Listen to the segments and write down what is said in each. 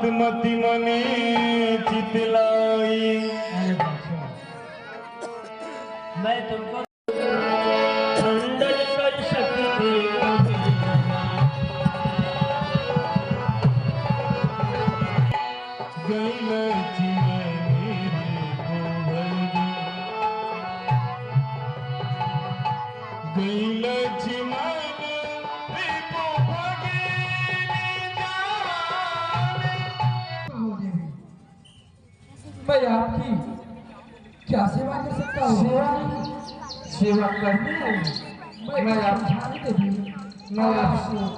बासमती मने चितलाई। मैं तुमको खंडन कर सकती मैं आपकी क्या सेवा कर सकता हूँ? सेवा करनी है। मैं आपसे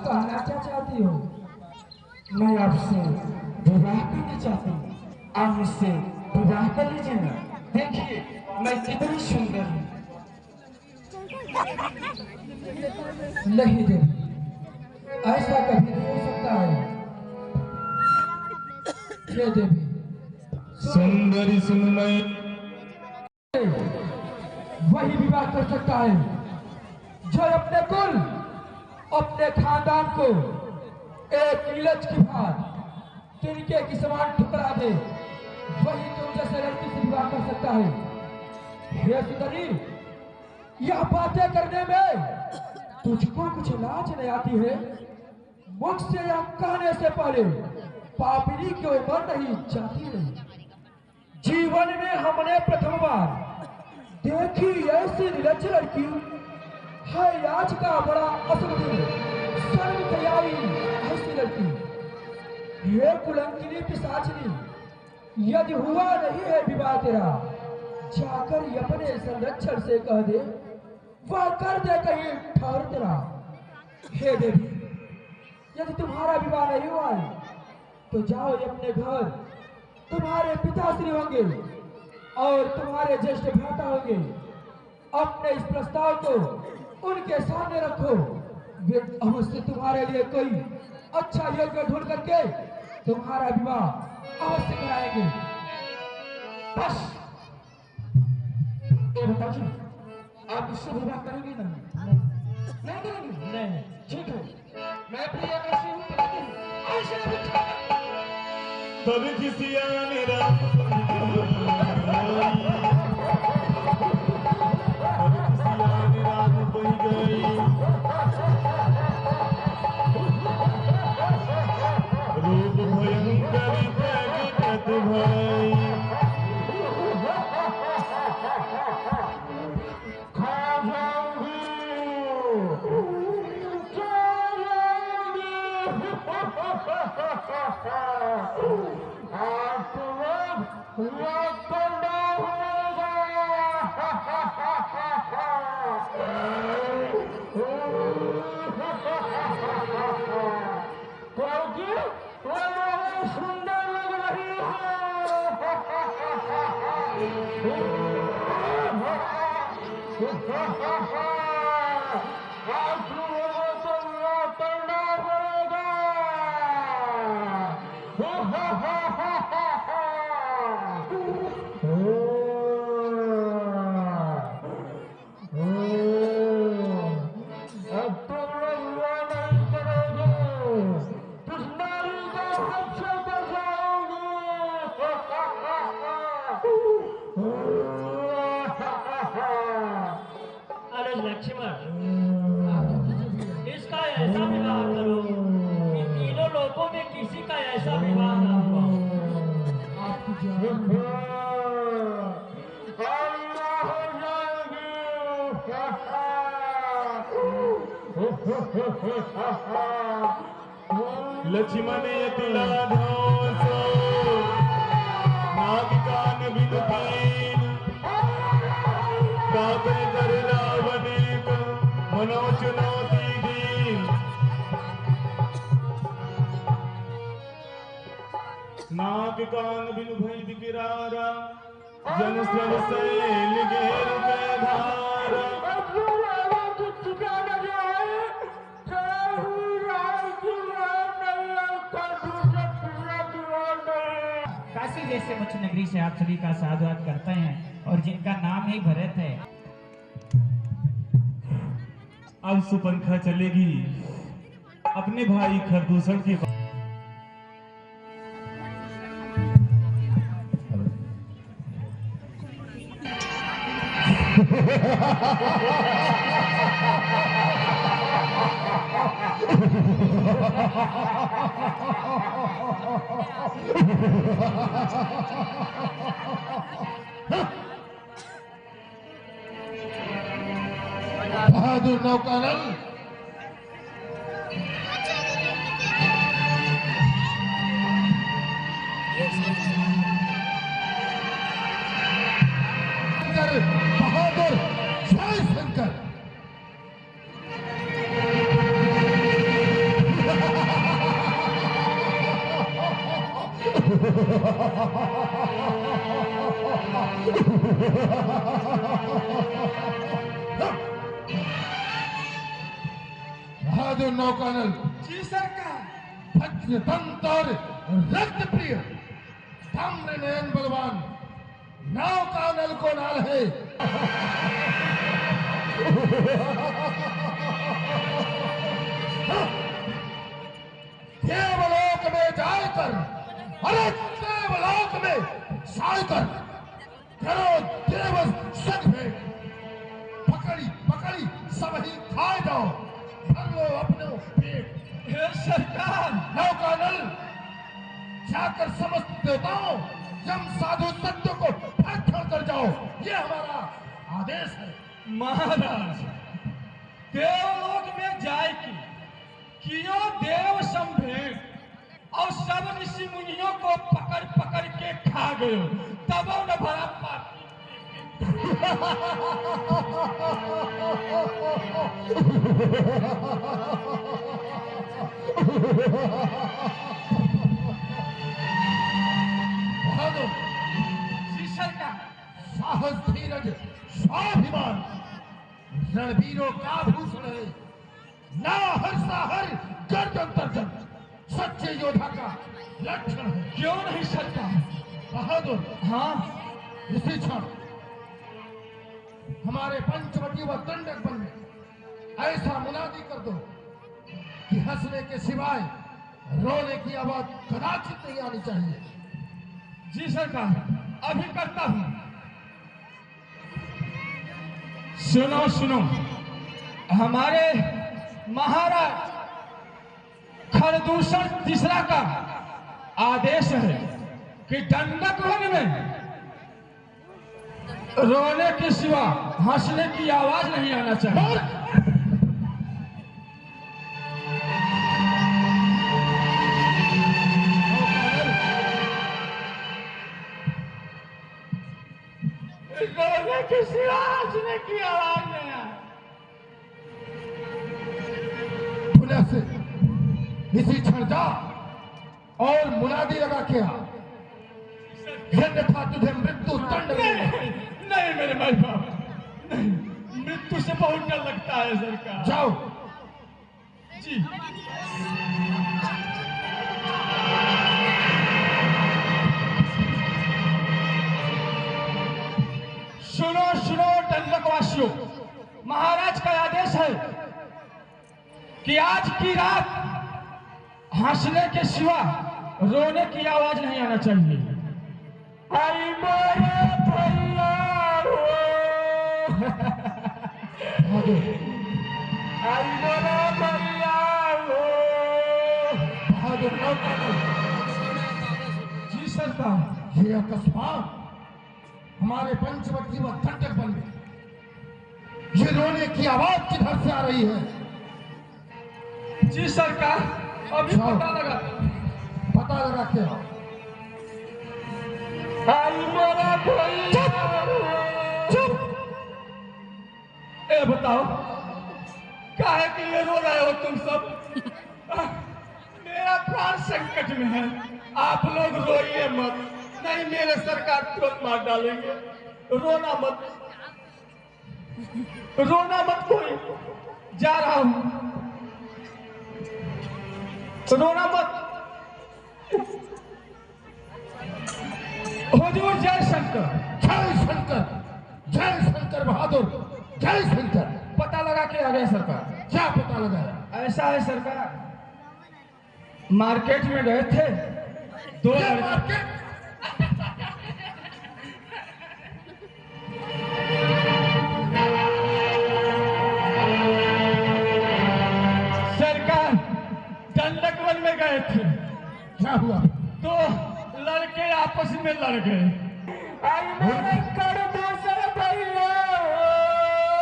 कहना क्या चाहती हो? मैं आपसे विवाह करना चाहती हूँ। आप मुझसे विवाह कर लीजिए ना। देखिए मैं कितनी सुंदर हूँ। नहीं देवी, ऐसा कभी नहीं हो सकता है। ये देवी सुंदरी सुनमय वही विवाह कर सकता है जो अपने कुल अपने खानदान को एक नीलज की भांति तिनके की समान ठुकरा दे। वही तुम जैसे लड़की से विवाह कर सकता है। हे सुंदरी, यह बातें करने में तुझको कुछ लाज नहीं आती है? मुझसे यह कहने से पहले पापिनी की उम्र नहीं जाती नहीं। जीवन में हमने प्रथम बार देखी ऐसी नीलज लड़की है। आज का बड़ा असल दिन सर्व तैयारी ऐसी लड़की। ये कुलंकिनी पिशाचिनी, यदि हुआ नहीं है विवाह तेरा, जाकर अपने संरक्षण से कह दे, वह कर दे कहीं ठहर तेरा। हे देवी, यदि तुम्हारा विवाह नहीं हुआ है तो जाओ अपने घर। तुम्हारे पिताश्री होंगे और तुम्हारे ज्येष्ठ भ्राता होंगे। अपने इस प्रस्ताव को उनके सामने रखो। वे अवश्य तुम्हारे लिए कोई अच्छा योग्य ढूंढ करके तुम्हारा विवाह अवश्य कराएंगे। बस ये बताइए, आप इससे विवाह करेंगे ना? नहीं करेंगे? नहीं। ठीक है, मैं भी ऐसे हूँ, ऐसे भी तब किसी आने राम बन गई। रूप भयंकर जगत भाई। सुंदर लग रही अरे लक्ष्मण, इसका ऐसा विवाह करो कि तीनों लोगों में किसी का ऐसा विवाह ना हुआ। लक्ष्मण यतिला धोसो नाग कान बिन तीन काबे कर रावण को मनो चुनौती दीन। नाग कान बिन भय बिकरारा जन स्वर शैल घेर के धारा। काशी जैसे मुझ नगरी से आप सभी का साधुवाद करते हैं और जिनका नाम ही भरत है। अब सुपंखा चलेगी अपने भाई खरदूषण की। बहादुर नौकानल शंकर बहादुर जय शंकर। बहादुर नौकानल जी सरकार। वज्रदंत और रक्त प्रिय ताम्र नयन बलवान नौकानल को नाल है। देवलोक में जाकर, अरे देवलोक में जाकर करो देव संग में पकड़ी पकड़ी सब ही खा जाओ, भर लो अपने पेट। हे सरकार। नौकानल जाकर समस्त देवताओं यम साधु सत्य को भक्षण कर जाओ, ये हमारा आदेश है। महाराज देवलोक में जाए की कियो देव संभेद और सब ऋषि मुनियों को पकड़ पकड़ के खा गयो, तब न भरा पापी। बहादुर जी सरकार। साहस धीरज स्वाभिमान रणवीरों का भूषण है। ना हर साहर गर्दन तर्जन सच्चे योद्धा का लक्षण है। क्यों नहीं सरकार? बहादुर हाँ इसी क्षण हमारे पंचवटी व दंडक बल में ऐसा मुनादी कर दो कि हंसने के सिवाय रोने की आवाज कदाचित नहीं आनी चाहिए। जी सरकार, अभी करता हूँ। सुनो सुनो, हमारे महाराज खरदूषण तीसरा का आदेश है कि दंडक वन में रोने के सिवा हंसने की आवाज नहीं आना चाहिए। रोने के सिवा हंसने की आवाज नहीं आए। पुनः से इसी क्षण जा और मुनादी लगा के आ, अन्यथा तुझे मृत्यु दंड मिलेगा। नहीं मेरे भाई बाप, नहीं, मृत्यु से बहुत डर लगता है सरकार। जाओ। जी सुनो सुनो दंडकवासियों, महाराज का आदेश है कि आज की रात हंसने के सिवा रोने की आवाज नहीं आना चाहिए। आई मेरे भैया हो, आई मेरे भैया हो। बहादुर नौकानल, जी सरकार। ये अकस्मात हमारे पंचवटी व दंडक बन गए। ये रोने की आवाज किधर से आ रही है? जी सरकार, अभी जाओ। पता लगा के आओ। आई मेरा भैया। चुप। ए बताओ, काहे के लिए रो रहे हो तुम सब? मेरा प्राण संकट में है, आप लोग रोइए मत, नहीं मेरे सरकार तुरंत मार डालेंगे। रोना मत, रोना मत कोई, जा रहा हूं। रोना मत। हुजूर जय शंकर। जय शंकर, जय शंकर बहादुर, जय शंकर। पता लगा के आ गए सरकार। क्या पता लगा? ऐसा है सरकार, मार्केट में गए थे, दो ये लड़के मार्केट गए थे क्या हुआ? तो लड़के आपस में लड़ गए।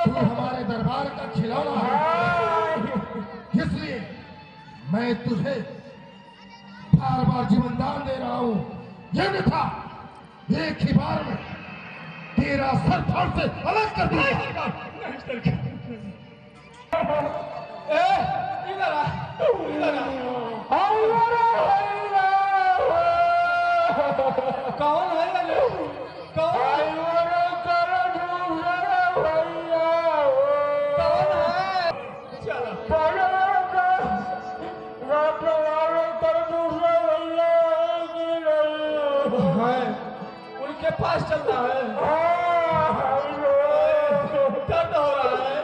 तू हमारे दरबार का खिलौना है, इसलिए मैं तुझे बार बार जीवन दान दे रहा हूं। ये नहीं था, एक ही बार में तेरा सर धड़ से अलग कर दूंगा। इधर आ, इधर आ। कौन है ये? कौन है? उनके पास चलना है। दर्द हो रहा है।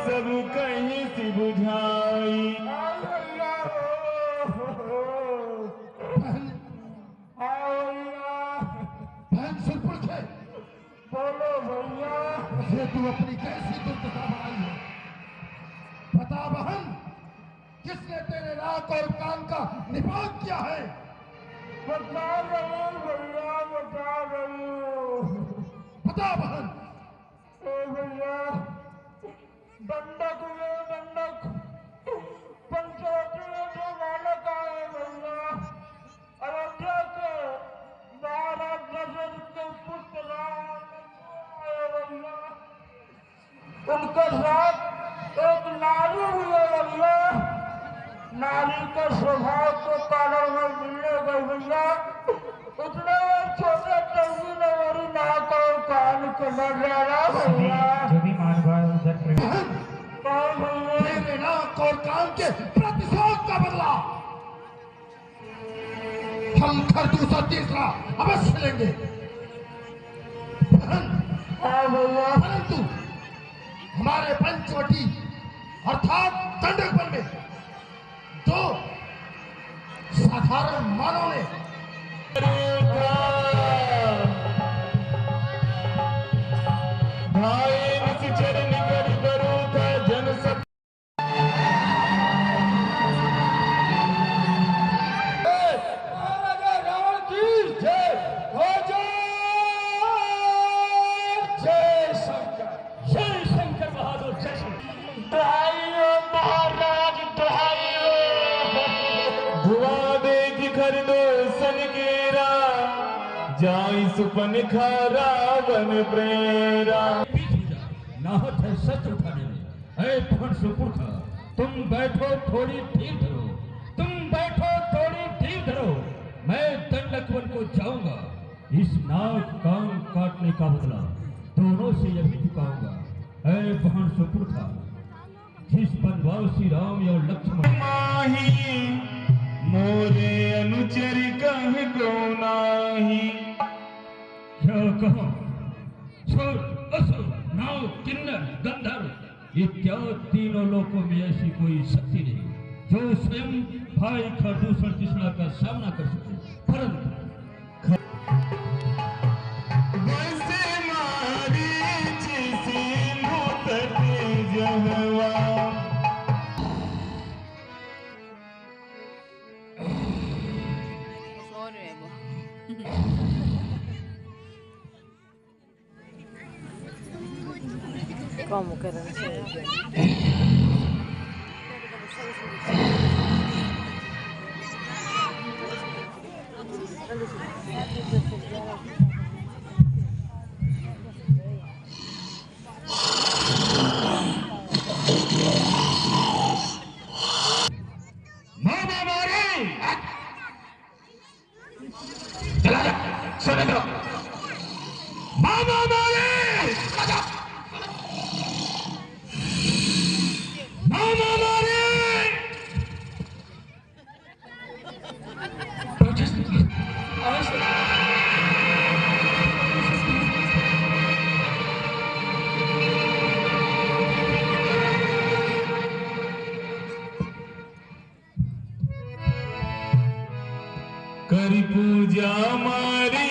सब कहीं से बुझाई बहन सुरपुर है, बोलो भैया, ये तू अपनी कैसी दुर्दशा बनाई है? बता बहन, किसने तेरे नाक और कान का निपात किया है? बता रही भैया, बता रही हूँ। बता बहन। भैया, दंडक में दंडक, पंचवटी में जो बालक आए भैया, अयोध्या के महाराज दशरथ के पुत्र राम आए भैया, उनके साथ एक नारी भी है भैया। नारी के स्वभाव के कारण में मिलने गए भैया, उतने छोटे टंगी ने मेरी नाक और कान के नजारा भैया। जो भी मानव उधर मेरे नाक और कान के प्रतिशोध का बदला हम खरदूसा तीसरा अवश्य लेंगे। परंतु हमारे पंचवटी अर्थात दंडक वन में दो साधारण मानव ने चरण कर करो था जन सब रावण की जय हो। जय शंकर बहादुर, जय शंकर। महाराज धुआ देख खरीदो सन गेरा जाई सुपन खा रावण प्रेरा। नाहत है सच उठाने में। ऐ भवन सुपुरखा, तुम बैठो थोड़ी धीर धरो, तुम बैठो थोड़ी धीर धरो। मैं दंडक वन को जाऊंगा, इस नाक कान काटने का बदला दोनों से यही चुकाऊंगा। ऐ भवन सुपुरखा, जिस बनवासी राम और लक्ष्मण माही मोरे अनुचर कह को नाही। क्या कहा? सुर, असुर, नाव, किन्नर, गंधर्व इत्यादि तीनों लोकों में ऐसी कोई शक्ति नहीं जो स्वयं भाई का दूसर तीसरा का सामना कर सके। परंतु वैसे मारी जिसी मुदत जहवा ¿Cómo que no sé? मामा मारे चला जा, सुन लो, मामा मारे मामा मारे। करी पूजा मारी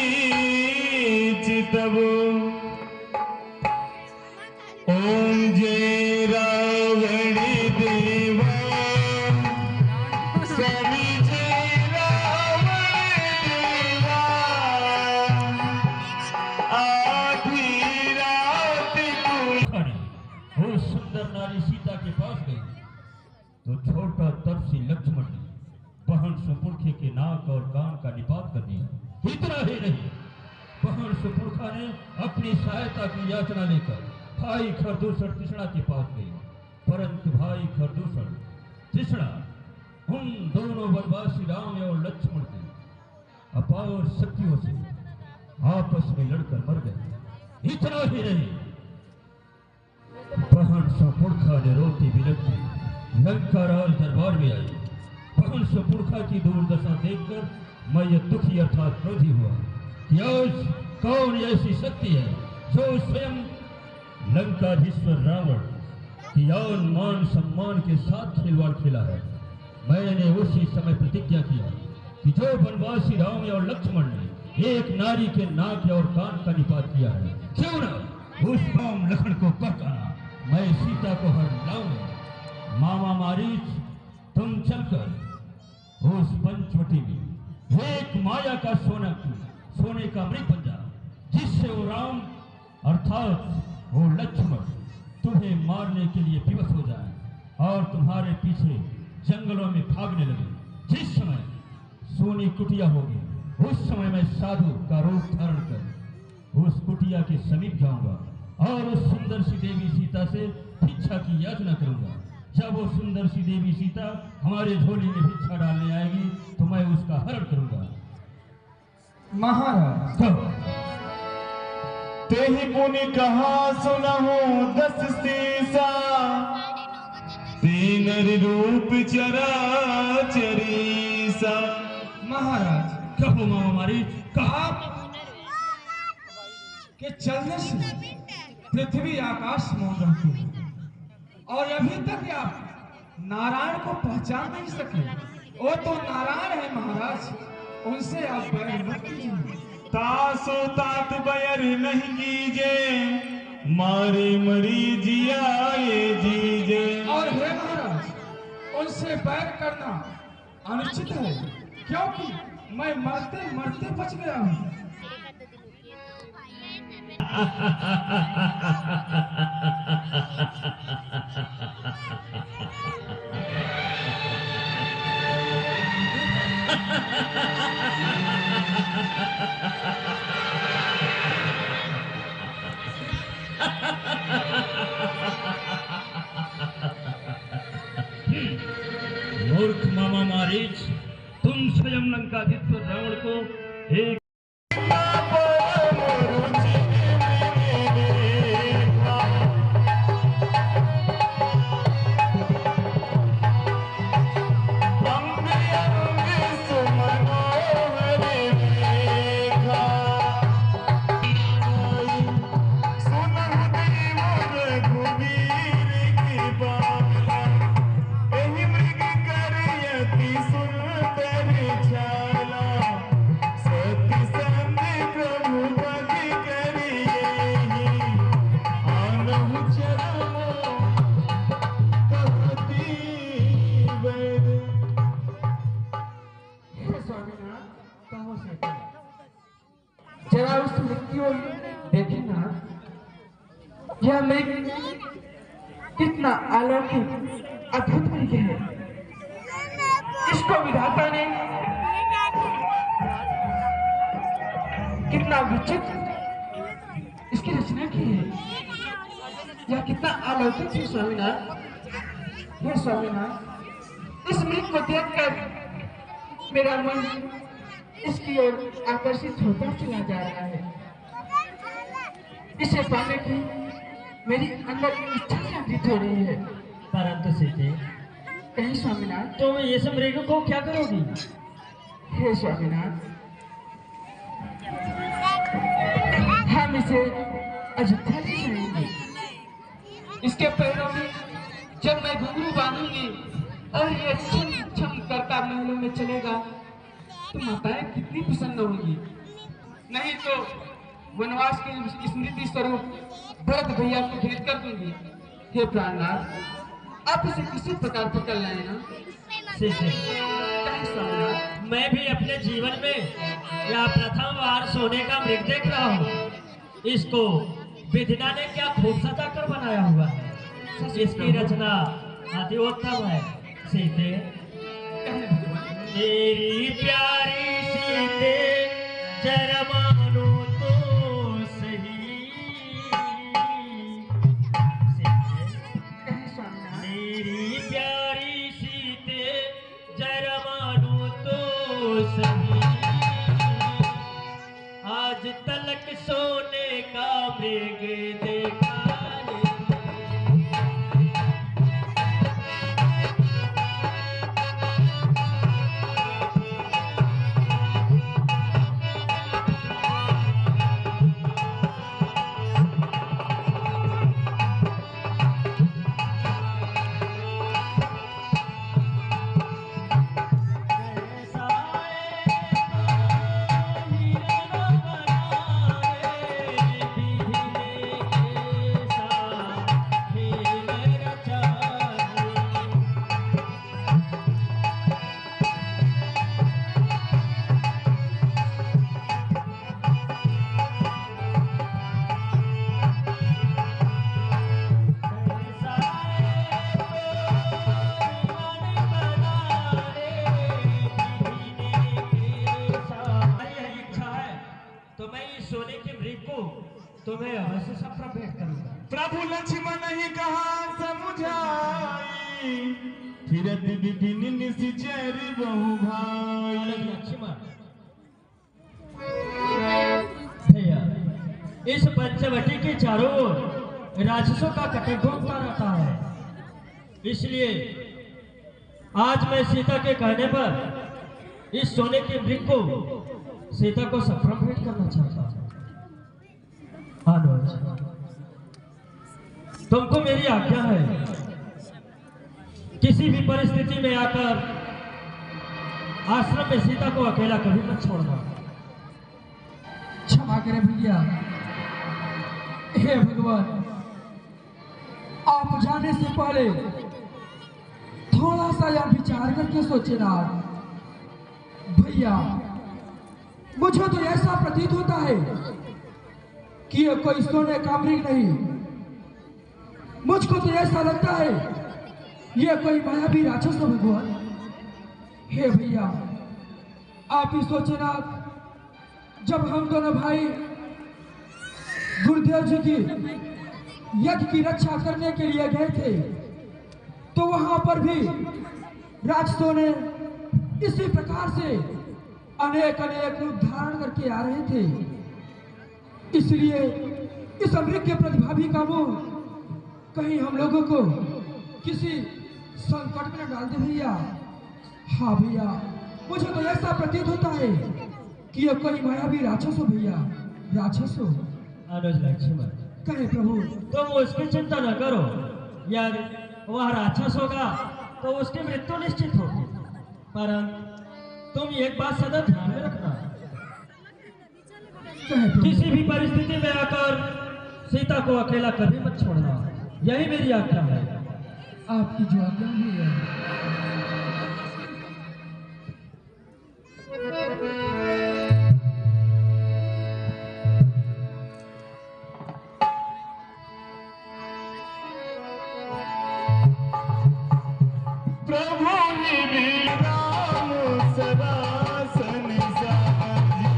चितब ओम जय रावण देवा स्वामी जय रावण देवा आधी रात को वो सुंदर नारी सीता के पास गई तो छोटा तपसी लक्ष्मण ने बहन सुपुरखे के नाक और कान का निपात कर दिया। इतना ही नहीं, बहन सुपुरखा ने अपनी सहायता की याचना लेकर भाई खरदूषण कृष्णा के पास गई, परंतु भाई खरदूषण कृष्णा उन दोनों वनवासी राम और लक्ष्मण की अपार शक्तियों से आपस में लड़कर मर गए। इतना ही नहीं, बहन सुपुरखा ने रोती बिलखती लंका राज दरबार में आई। बहन सुपुरखा की दुर्दशा देखकर मैं यह दुखी अर्थात क्रोधी हुआ कि आज कौन ऐसी शक्ति है जो स्वयं लंकाधीश्वर रावण की आन मान सम्मान के साथ खिलवाड़ खेला है। मैंने उसी समय प्रतिज्ञा किया कि जो वनवासी राम और लक्ष्मण ने एक नारी के नाक और कान का निपात किया है, क्यों न उस राम लखन को पहचाना मैं सीता को हर लाऊंगा। मामा मारीच, तुम चलकर उस पंचवटी में एक माया का सोने का मृग बन जा, जिससे वो राम अर्थात वो लक्ष्मण तुम्हें मारने के लिए विवश हो जाए और तुम्हारे पीछे जंगलों में भागने लगे। जिस समय सोनी कुटिया होगी उस समय मैं साधु का रूप धारण कर उस कुटिया के समीप जाऊंगा और उस सुंदर सी देवी सीता से भिक्षा की याचना करूंगा। जब वो सुंदर सी देवी सीता हमारे झोली में भिक्षा डालने आएगी तो मैं उसका हरण करूंगा। महाराज ते ही पुनि कहा सुनहु 10 सीसा तीन रूप चराचरीसा। महाराज कहो मामा मारी, कहा के चलने से पृथ्वी आकाश मौन रहती है और अभी तक आप नारायण को पहचान नहीं सके। वो तो नारायण है महाराज, उनसे आप बैर मत कीजिए। तासो तात बैर नहीं कीजे मारे मरी जियाए जीजे। और हे महाराज, उनसे बैर करना अनुचित है, क्योंकि मैं मरते मरते बच गया हूँ। मूर्ख मामा मारीच, तुम स्वयं लंकाधीश्वर रावण को एक जरा उस मृत्यु देखे ना, यह मृग कितना अलौकिक अद्भुत मृग है। इसको विधाता ने कितना विचित्र इसकी रचना की है। यह कितना अलौकिक है स्वामीनाथ। हे स्वामीनाथ, इस मृग को देखकर मेरा मन इसकी ओर आकर्षित होता चला जा रहा है। इसे पाने की मेरी अंदर इच्छा जागृत हो रही है। परंतु सीते, कहीं स्वामीनाथ, तुम इस मृग को क्या करोगी? हे स्वामीनाथ, हम इसे अयोध्या ले जाएंगे। इसके पैरों में जब मैं घुंघरू बांधूंगी और ये छम छम करता महलों में चलेगा, तो माताएं कितनी प्रसन्न होंगी। नहीं तो वनवास के स्मृति स्वरूप भरत भैया को भेंट कर दूंगी। हे प्राणनाथ, आप इसे किसी प्रकार पकड़ लाए ना। मैं भी अपने जीवन में यह प्रथम बार सोने का मृग देख रहा हूँ। इसको विधिना ने क्या खूब सजा कर बनाया हुआ है। इसकी रचना अति उत्तम है। सीते, मेरी प्यारी सीते जरा मानो तो सही। मेरी प्यारी सीते जरा मानो तो सही। आज तलक सोने का मृग देखा तुम्हें अवश्य सब भेंट करूंगा। प्रभु लक्ष्मण ही कहा समुझाई, फिरत विपिन निश्चर बहु भाई। लक्ष्मण भैया, इस पंचवटी के चारों ओर राक्षसों का कटघोंका रहता है। इसलिए आज मैं सीता के कहने पर इस सोने के मृग को सीता को सफरम भेंट करना चाहता हूँ। अनुज, तुमको मेरी आज्ञा है, किसी भी परिस्थिति में आकर आश्रम में सीता को अकेला कभी मत छोड़ना। क्षमा करें भैया। हे भगवान, आप जाने से पहले थोड़ा सा यह विचार करके सोचे ना भैया। मुझे तो ऐसा प्रतीत होता है कि ये कोई सोने का मृग नहीं। मुझको तो ऐसा लगता है ये कोई मायावी राक्षस है भगवान। हे भैया, आप ही सोचे ना, जब हम दोनों भाई गुरुदेव जी की यज्ञ की रक्षा करने के लिए गए थे, तो वहां पर भी राक्षसों ने इसी प्रकार से अनेक अनेक रूप धारण करके आ रहे थे। इसलिए इस मृग के प्रतिभावी का मोह कहीं हम लोगों को किसी संकट में डाल दे भैया। हाँ भैया, मुझे तो ऐसा प्रतीत होता है कि यह कोई मायावी राक्षस हो भैया, राक्षस हो। अनुज लक्ष्मण, कहे प्रभु, तुम उसकी चिंता न करो यार। वह राक्षस होगा तो उसकी मृत्यु निश्चित होगी। परंतु तुम एक बात सदा ध्यान में रखना, किसी भी परिस्थिति में आकर सीता को अकेला कभी मत छोड़ना। यही मेरी आज्ञा है। आपकी जो आज्ञा है। प्रभु निधि राम सरासन साजी,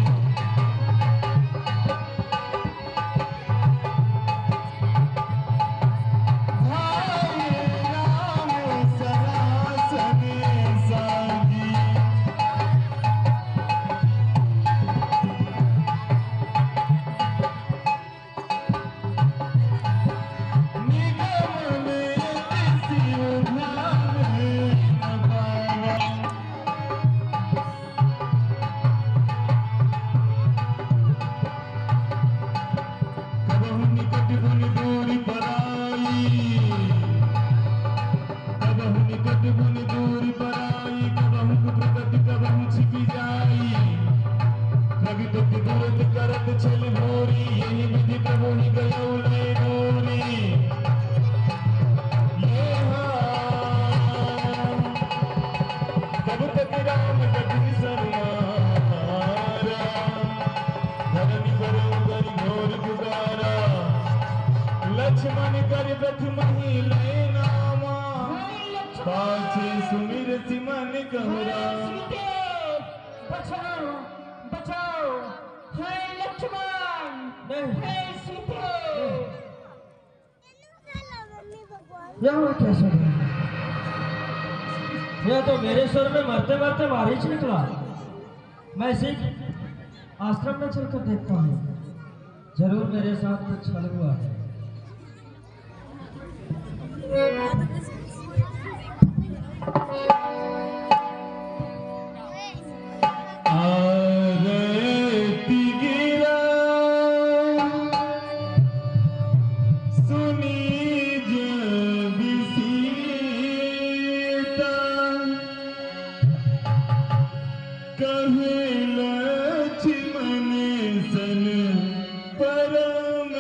भाई राम सरासन साजी। गहरा। बचाओ बचाओ, हे लक्ष्मण, हे सीता। यह क्या सुन रहा है? यह तो मेरे स्वर में मरते मरते मारीच निकला। मैं सिर्फ आश्रम में चलकर देखता हूँ, जरूर मेरे साथ कुछ छल हुआ है। आरती गिरा सुनी जब सीता, कहे लक्ष्मण सन परम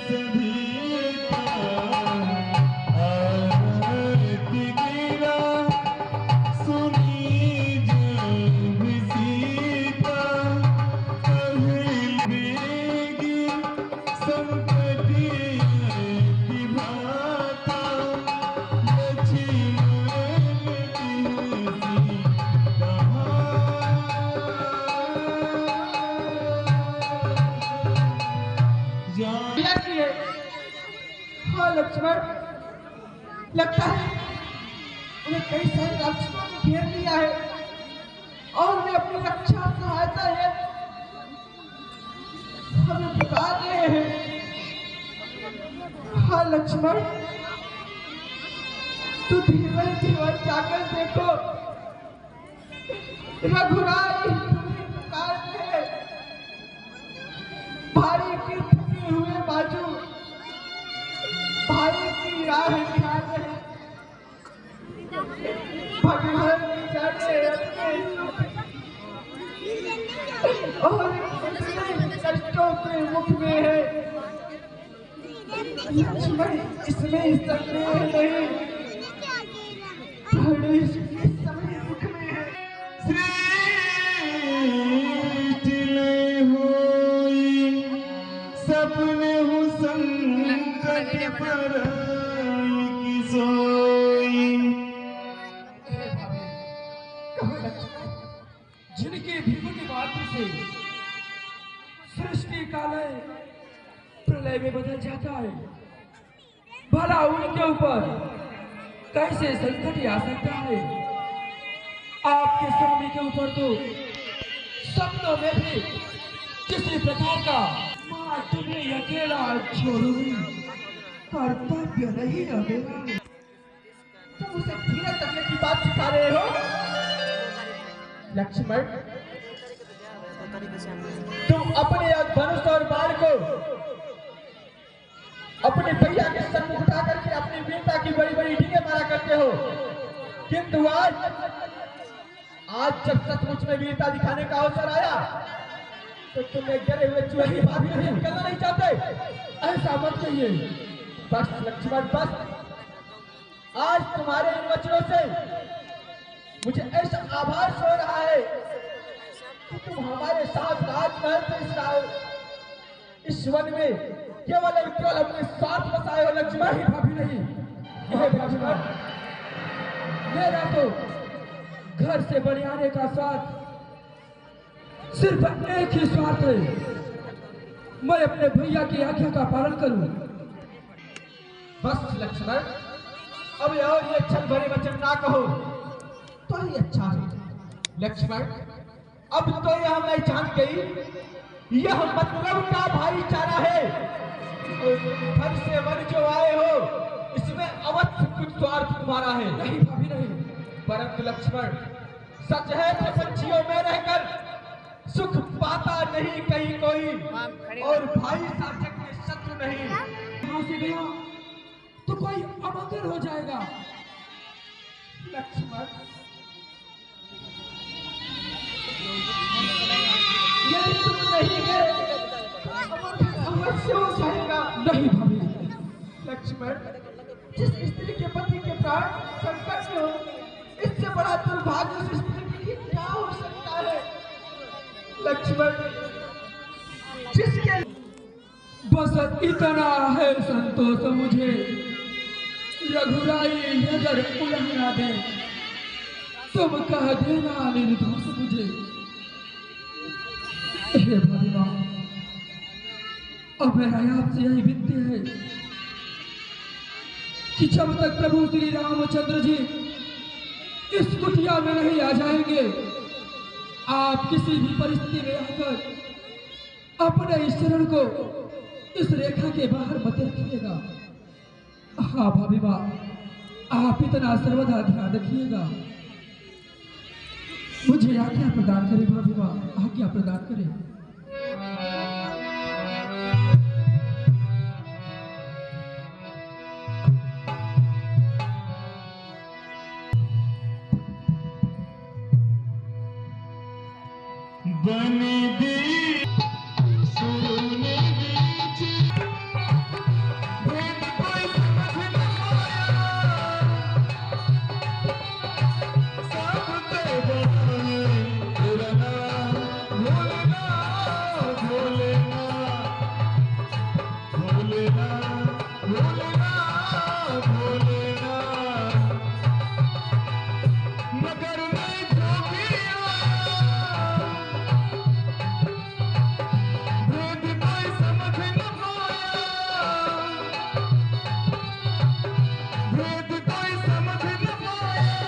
सधीता। आरती गिरा सुनी जब सीता, कहे बेगी संकटी विभाता। हाँ लक्ष्मण, लगता है उन्हें कई सारे राक्षसों ने घेर लिया है और वे अपनी रक्षा सहायता है हमें पुकार रहे हैं। हाँ लक्ष्मण, तू धीरे धीरे जाकर देखो, रघुराई तुम्हें पुकार रहे हैं। भाई की थके हुए बाजू भाई की राह निहार रहे, भगवान की जाने और इतने कष्टों के मुख में है। लक्ष्मण, इसमें संदेह नहीं, गणेश के समय मुख में है। सृष्टि नहीं हुई सपने हूँ संकट पर की सोई। जिनके विभूति मात्र से सृष्टि का लय प्रलय में बदल जाता है, भला उनके ऊपर कैसे संकट आ सकता है। आपके स्वामी के ऊपर तो सपनों में भी किसी प्रकार का मां तुम्हें अकेला छोड़ूंगी कर्तव्य नहीं रहेगा। तुम उसे धीरज रखने की बात सिखा रहे हो लक्ष्मण। तुम अपने धनुष और बाण को अपने भैया के सम्मुख उठा करके अपनी वीरता की बड़ी बड़ी ढींगे मारा करते हो, किंतु आज जब सचमुच में वीरता दिखाने का अवसर आया तो तुम्हें गिरे हुए चूहे की भाभी नहीं निकलना नहीं चाहते। ऐसा मत कहिए। बस लक्ष्मण बस, आज तुम्हारे इन वचनों से मुझे ऐसा आभास हो रहा है कि तुम हमारे साथ राजमहल में इस वन में केवल और केवल अपने स्वार्थ बसाए हो लक्ष्मण। भाभी नहीं, यह लक्ष्मण, मेरा तो घर से बनियाने का स्वार्थ सिर्फ एक ही स्वार्थ है, मैं अपने भैया की आज्ञा का पालन करूं। बस लक्ष्मण, अब और ये छल भरे वचन ना कहो तो ही अच्छा है। लक्ष्मण, अब तो यह मैं जान गई, यह मतलब का भाईचारा है। घर से वन जो आए हो इसमें अवश्य कुछ स्वार्थ तुम्हारा है। नहीं भाभी नहीं, परंतु लक्ष्मण सच है प्रपंचियों में रहकर सुख पाता नहीं कहीं कोई, और भाई साथक में शत्रु नहीं। यहाँ से गया तो कोई अमंगल हो जाएगा। लक्ष्मण, यदि तुम नहीं गए अवश्य हो जाएगा। नहीं भाभी। लक्ष्मण, जिस स्त्री के पति के प्राण संकट में हो, इससे बड़ा दुर्भाग्य उस स्त्री के लिए क्या हो सकता है। लक्ष्मण, जिसके बस इतना है संतोष मुझे, रघुराई अगर उलंघना दे तुम कह देना निर्दोष मुझे। हे भगवान, अब मेरा आपसे यही विनती है कि जब तक प्रभु श्री रामचंद्र जी इस कुटिया में नहीं आ जाएंगे, आप किसी भी परिस्थिति में आकर अपने इस शरण को इस रेखा के बाहर मत रखिएगा। हाँ भाभी माँ, आप इतना सर्वदा ध्यान रखिएगा। मुझे आज्ञा प्रदान करें भाभी माँ, आज्ञा प्रदान करें। बनी दी सोने बीच भेद कोई समझ न पाया, सब ते बने तेरा नाम भूलना भूलना भूलना भूलना भूलना, मगर मैं जो किया भेद कोई समझ न पाया, भेद कोई समझ न पाया,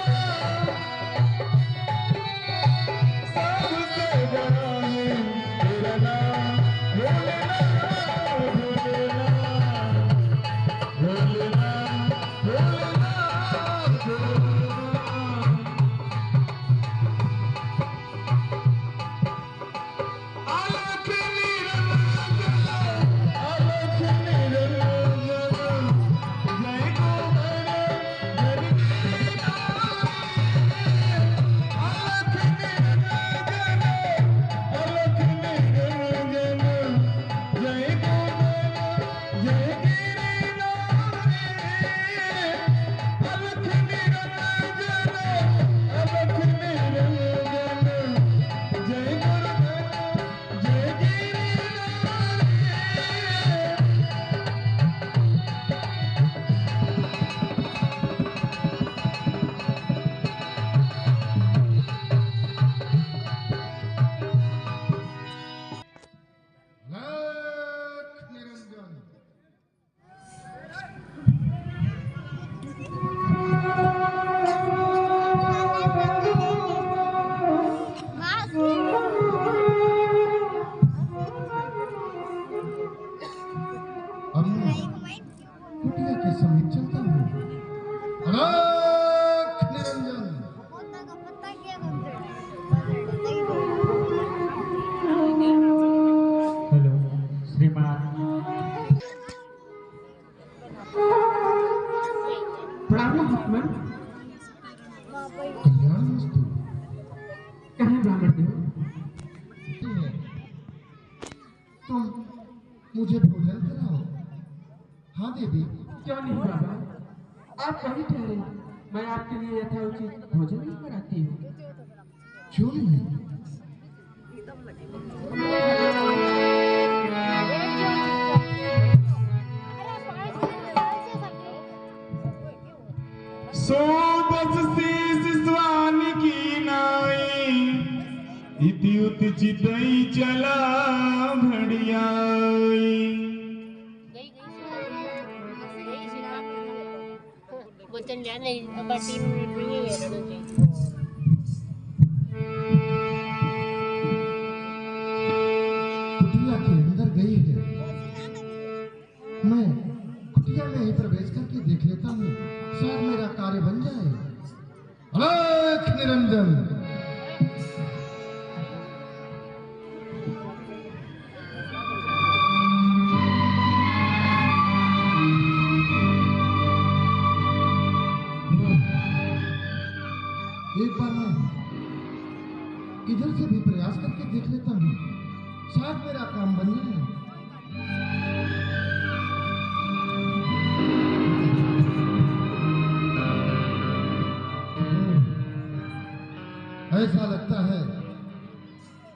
सबसे बड़ा है तेरा नाम भूलना भूलना भूलना भूलना भूलना। अलख निरंजन अलख निरंजन जय गोबर हरि अलख निरंजन अलख निरंजन जय गोबर जय गिरिनारे, अलख निरंजन अलख निरंजन जय गुरुधन जय गिरिनारे। अलख निरंजन। अब मैं कुटिया के समीप चलता हूँ। अलख निरंजन। हेलो श्रीमान। ब्राह्मण हकमन, कल्याणमस्तु। कहें ब्राह्मण देव, तुम मुझे भोजन कराओ। हाँ देवी। क्यों नहीं बाबा, आप वही ठहरे, मैं आपके लिए यथाउचित भोजन भी कराती हूँ। क्यों नहीं? सो बस शीस स्वान की नाई, इति उत चितई चला भड़ियाई। बोचन जाने अब 3 मिनट में ही है रणजी। कुटिया के अंदर गई है। मैं कुटिया में ही प्रवेश करके देख लेता हूँ, शायद मेरा कार्य बन जाए। अलख निरंजन। एक बार मैं इधर से भी प्रयास करके देख लेता हूँ, शायद मेरा काम बन जाए। ऐसा लगता है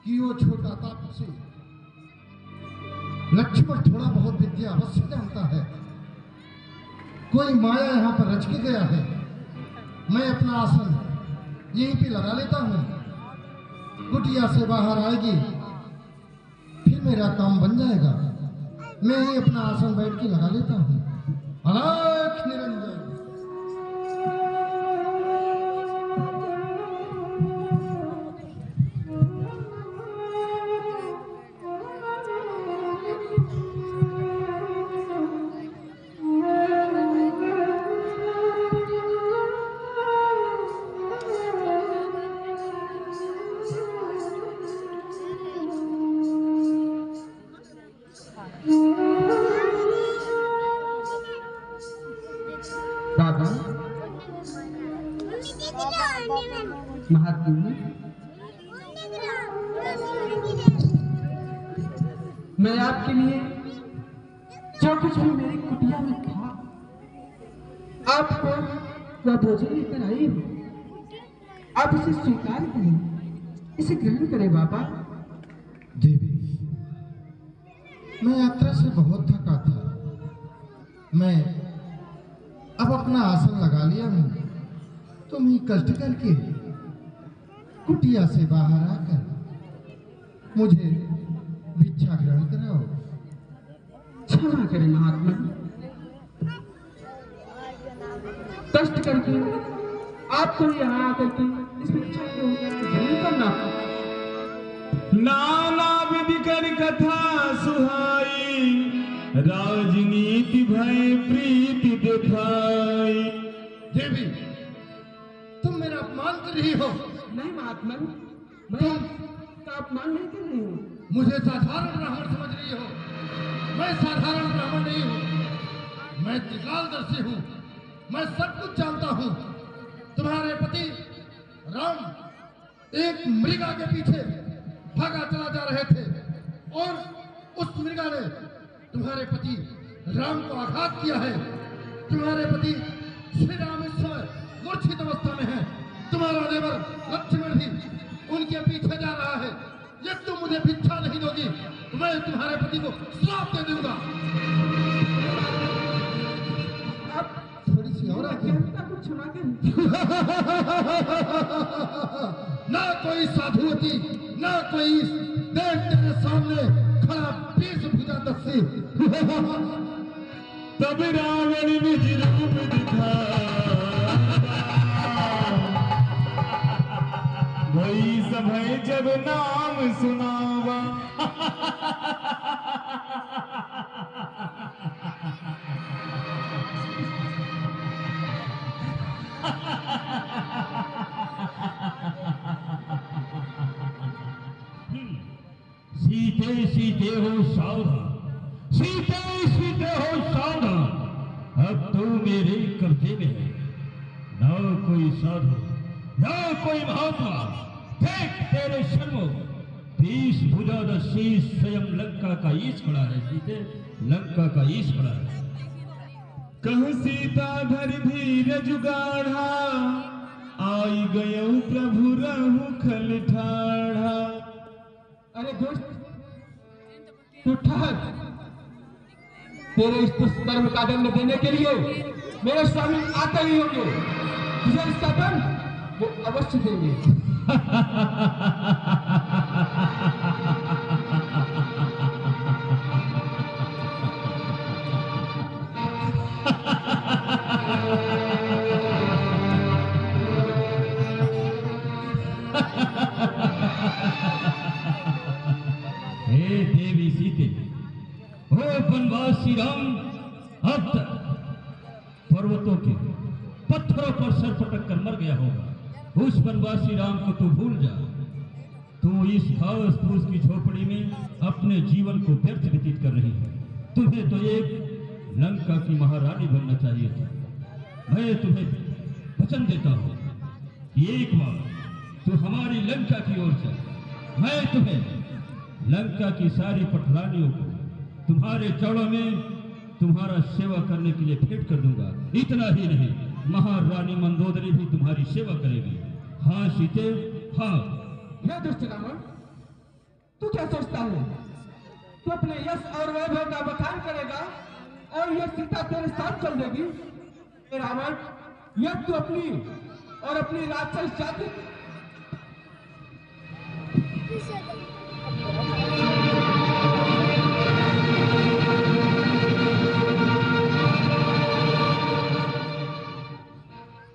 कि वो छोटा तापसी लक्ष्मण थोड़ा बहुत विद्या अवश्य जानता है। कोई माया यहाँ पर रच के गया है। मैं अपना आसन यहीं पे लगा लेता हूँ। कुटिया से बाहर आएगी, फिर मेरा काम बन जाएगा। मैं ही अपना आसन बैठ के लगा लेता हूँ। अलख निरंजन। दादा, महात्मा, मैं आपके लिए जो कुछ भी मेरी कुटिया में था, आपको वह भोजन लेकर आई हूँ। आप इसे स्वीकार करें, इसे ग्रहण करें बाबा। देवी, मैं यात्रा से बहुत थका था। मैं अब अपना आसन लगा लिया हूँ। तुम ही कष्ट करके कुटिया से बाहर आकर मुझे भिक्षा ग्रहण कराओ। क्षमा करें महात्मा, कष्ट करके आपको यहाँ आकर के इस भिक्षा को ग्रहण करना। नाना विधि कर कथा सुहाई, राजनीति भय प्रीति दिखाई। देवी, तुम मेरा अपमान कर रही हो। नहीं महात्मा, मैं आपका अपमान नहीं कर रही हूँ। मुझे साधारण ब्राह्मण समझ रही हो। मैं साधारण ब्राह्मण नहीं हूँ। मैं त्रिकालदर्शी हूँ। मैं सब कुछ जानता हूँ। तुम्हारे पति राम एक मृगा के पीछे भागा चला जा रहे थे और उस मृगा ने तुम्हारे पति राम को आघात किया है। तुम्हारे पति श्री राम इस समय मूर्छित अवस्था में है। तुम्हारा देवर लक्ष्मण भी उनके पीछे जा रहा है। यदि तुम मुझे भिक्षा नहीं दोगी तो मैं तुम्हारे पति को श्राप दे दूंगा। आप थोड़ी सी और आगे। कुछ क्षमा करें। ना कोई साधुवती, ना कोई देव तेरे सामने खड़ा 20 भुजा दस्सी। तब रावण निज रूप दिखाया, वही समय जब नाम सुनावा। सीते सीते हो सावधान, सीते सीते हो सावधान। अब तो मेरे कब्जे में है। ना कोई साधु, ना कोई महात्मा। देख तेरे सन्मुख 20 भुजा शीश स्वयं लंका का ईश खड़ा है। सीते, लंका का ईश खड़ा है। कहु सीता धर धीरज गाढ़ा, आई गयो प्रभु रहु खल ठाढ़ा। अरे दोस्त, तू ठहर। तेरे इस दुष्कर्म का दंड देने के लिए मेरे स्वामी आते ही होंगे। तुझे इसका दंड वो अवश्य देंगे। हे देवी सीते, हो वनवासी राम, अब तक पर्वतों के पत्थरों पर सर पटक कर मर गया होगा। उस वनवासी राम को तू भूल जा। तू इस घास फूस की झोपड़ी में अपने जीवन को व्यर्थ व्यतीत कर रही है। तुम्हें तो एक लंका की महारानी बनना चाहिए था। मैं तुम्हें वचन देता हूँ कि एक बार तू हमारी लंका की ओर चल। मैं तुम्हें लंका की सारी पटरानियों को तुम्हारे चौड़ों में तुम्हारा सेवा करने के लिए भेंट कर दूंगा। इतना ही नहीं, महारानी मंदोदरी भी तुम्हारी सेवा करेगी। हाँ सीते, हाँ। हे दुष्ट रावण, तू क्या सोचता है? तू अपने यश और वैभव का बखान करेगा और यह सीता तेरे साथ चल देगी? हे रावण, यह तू अपनी और अपनी राक्षस जाति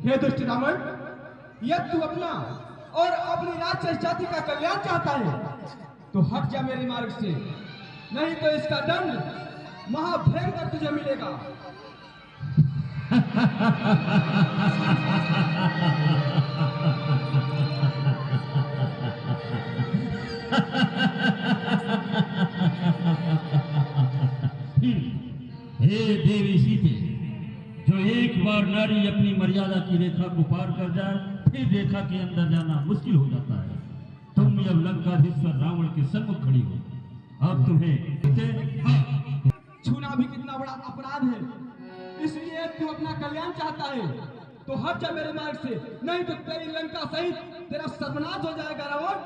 हे दुष्ट रावण, यदि तू अपना और अपनी राक्षस जाति का कल्याण चाहता है तो हट जा मेरे मार्ग से, नहीं तो इसका दंड महाभयंकर तुझे मिलेगा। हे देवी सीते, जो एक बार नारी अपनी मर्यादा की रेखा को पार कर जाए फिर रेखा के अंदर जाना मुश्किल हो जाता है। तुम अब लंकाधीश्वर रावण के सम्मुख खड़ी हो, अब तुम्हें छूना भी कितना बड़ा अपराध है, इसलिए तू अपना कल्याण चाहता है तो हट जा मेरे मार्ग से, नहीं तो तेरी लंका सहित तेरा सर्वनाश हो जाएगा रावण,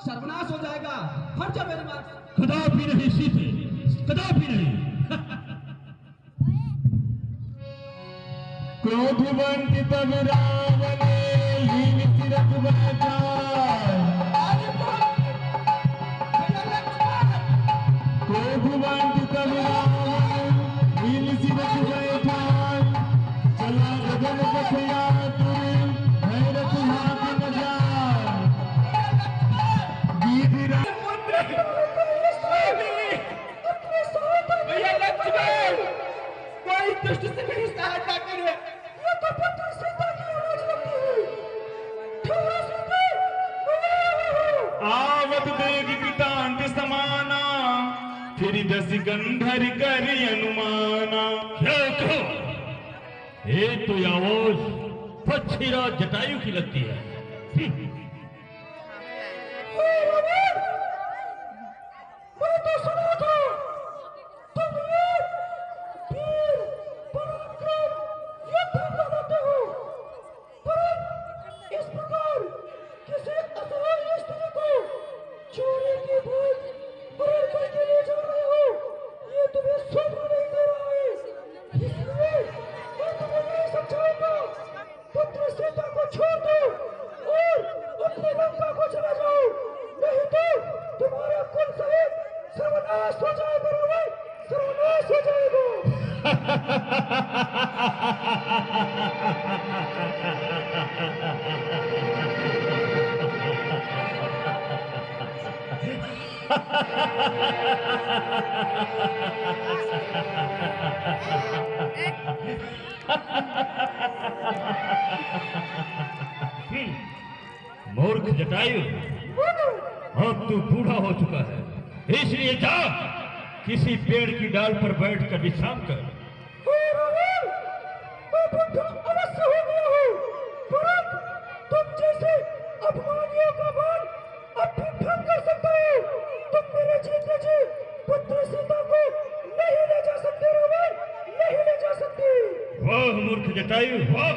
सर्वनाश हो जाएगा। हट जा मेरे मार्ग से। कदापि नहीं सीते, कदापि नहीं। क्रोधवंत तब रावण लीन सिरक बैठा, क्रोधवंत तब रावण लीन सिरक बैठा, चला गगन पथया तुर भैरथ हाथ न जाए, गिरिराज कोई दुष्ट से मेरी सहायता करे, ये तो पुत्र सीता की आवाज लगती है। आवत देग पितांत समाना, फिर दस गंधर कर अनुमाना। क्या कहो? एक तो आवाज पक्षीराज जटायु की लगती है। मैं तो सुना था तुम वीर पराक्रम योद्धा बनाते हो, पर इस प्रकार किसी असहाय स्त्री को चोरी की भूत हरण करके ले जा रहे हो, ये तुम्हें शोभा नहीं दे रहा है। इसलिए मैं तुम्हें नहीं समझाऊंगा, पुत्र सीता को छोड़ दो और अपनी लंका को चले जाओ, नहीं तो तुम्हारा कुल सहित सर्वनाश हो जाएगा रावण, सर्वनाश हो जाएगा। मूर्ख जटायु, अब तू बूढ़ा हो चुका है, इसलिए जा किसी पेड़ की डाल पर बैठकर विश्राम कर। मैं बुद्धा अवश्य हो गया हूँ, परंतु तुम जैसे अभिमानियों का मान अब भी भंग कर सकते हो। तुम मेरे जीते जी पुत्र सीता को नहीं ले जा सकते रावण, नहीं ले जा सकते। वाह मूर्ख जटायु वाह,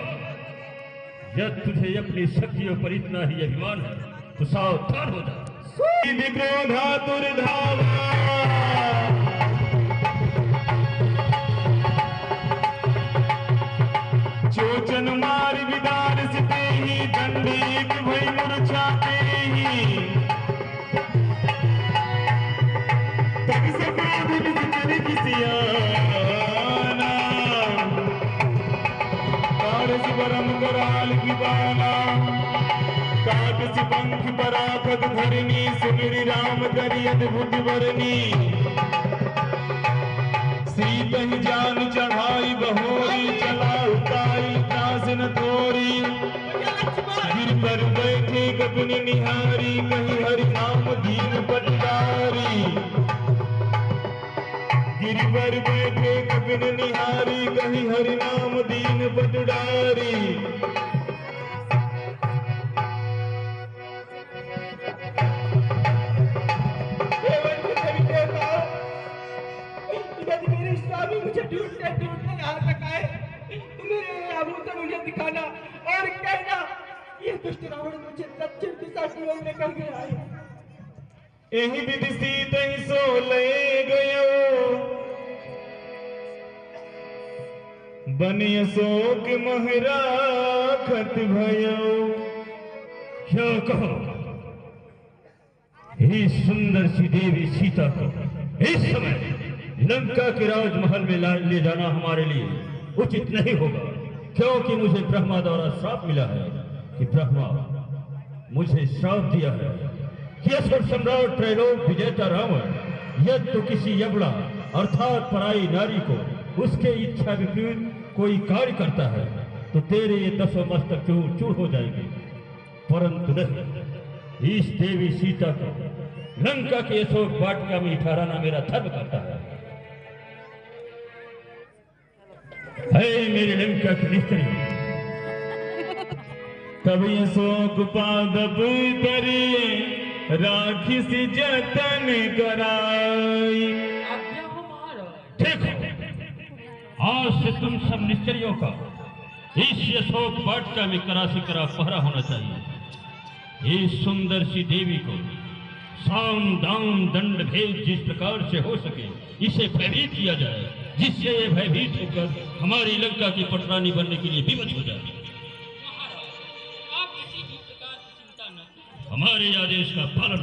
जब तुझे अपनी शक्तियों पर इतना ही अभिमान है तो सावधान हो जा। क्रोधा दुर्धावा, चोचन मार विदार सिते ही, दंडीक भई मूर्छाते ही, तब से क्रोध विचर किसियाना, कारस बरम कराल की बाला, काट पंख पराखत धरनी, सुमिर राम करि अद्भुत वरनी, सीत ही जान चढ़ाई बहोरी, चला उताई त्रास न थोरी, गिर पर बैठे गगन निहारी, कहीं हरि नाम दीन पटदारी, गिर पर बैठे गगन निहारी, कहीं हरि नाम दीन पटदारी। यदि मेरे स्वामी मुझे ढूंढते ढूंढते यहाँ तक आए तो मेरे आभूषण मुझे दिखाना और कहना ये दुष्ट रावण मुझे दक्षिण दिशा की ओर लेकर गया है। एहि विधि सीत ही सो ले गयो, बन अशोक महराज ताकत भयो क्या कहो इस सुंदर सी देवी सीता को इस समय लंका के राजमहल में ले जाना हमारे लिए उचित नहीं होगा, क्योंकि मुझे ब्रह्मा द्वारा श्राप मिला है कि ब्रह्मा मुझे श्राप दिया है कि असुर सम्राट त्रैलोक विजेता रावण यदि तो किसी यबड़ा अर्थात पराई नारी को उसके इच्छा विपरीत कोई कार्य करता है तो तेरे ये 10 मस्तक चूर चूर हो जाएंगे, परंतु नहीं, इस देवी सीता को लंका के अशोक वाटिका में ठहराना मेरा धर्म करता है। मेरी लंका की निस्त्री कभी अशोक पादप तरिए राखिस जतन कराई। देखो आज से तुम सब निश्चरियों का इस अशोक वाटिका में करा से करा पहरा होना चाहिए। इस सुंदर सी देवी को साम दाम दंड भेद जिस प्रकार से हो सके इसे भयभीत किया जाए, जिससे ये भयभीत होकर हमारी लंका की पटरानी बनने के लिए विवश हो जाए। हमारे आदेश का पालन